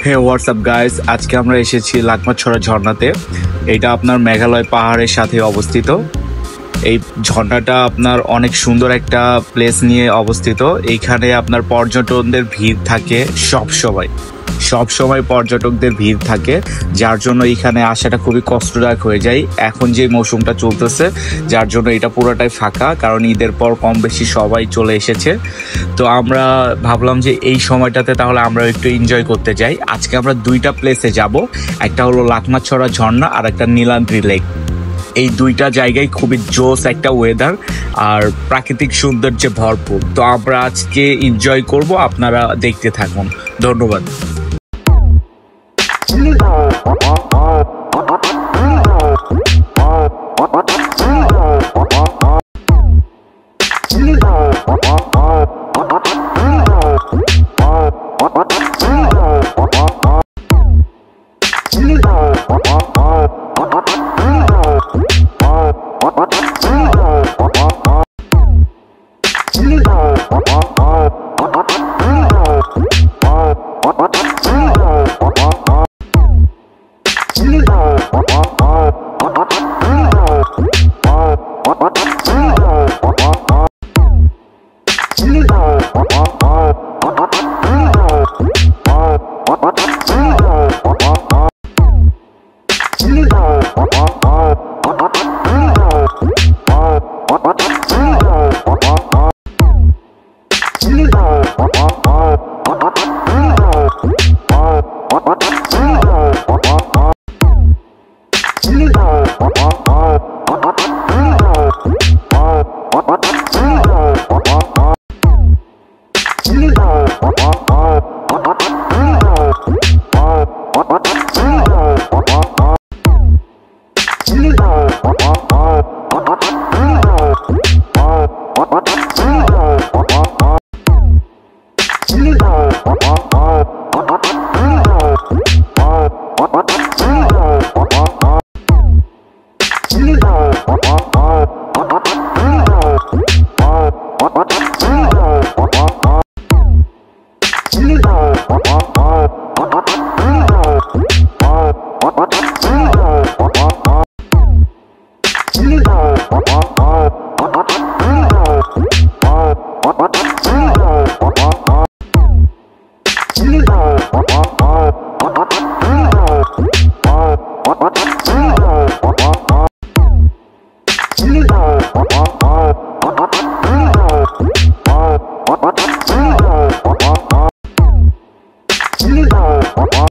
হে WhatsApp guys, আজকে আমরা এসেছি লাকমাছড়া ঝর্ণাতে। এটা আপনার মেঘালয় পাহাড়ের সাথে অবস্থিত। এই ঝর্ণাটা আপনার অনেক সুন্দর একটা প্লেস নিয়ে অবস্থিত। এইখানে আপনার পর্যটকদের ভিড় থাকে সব সময় পর্যটকদের ভিড় থাকে, যার জন্য এখানে আসাটা খুবই কষ্টদায়ক হয়ে যায়। এখন যে মৌসুমটা চলতেছে, যার জন্য এটা পুরোটাই ফাঁকা, কারণ ঈদের পর কম বেশি সবাই চলে এসেছে। তো আমরা ভাবলাম যে এই সময়টাতে তাহলে আমরা একটু এনজয় করতে যাই। আজকে আমরা দুইটা প্লেসে যাব, একটা হলো লাকমাছড়া ঝর্ণা আর একটা নীলাদ্রি লেক। এই দুইটা জায়গায় খুবই জোস একটা ওয়েদার আর প্রাকৃতিক সৌন্দর্যে ভরপুর। তো আমরা আজকে এনজয় করব, আপনারা দেখতে থাকুন। ধন্যবাদ।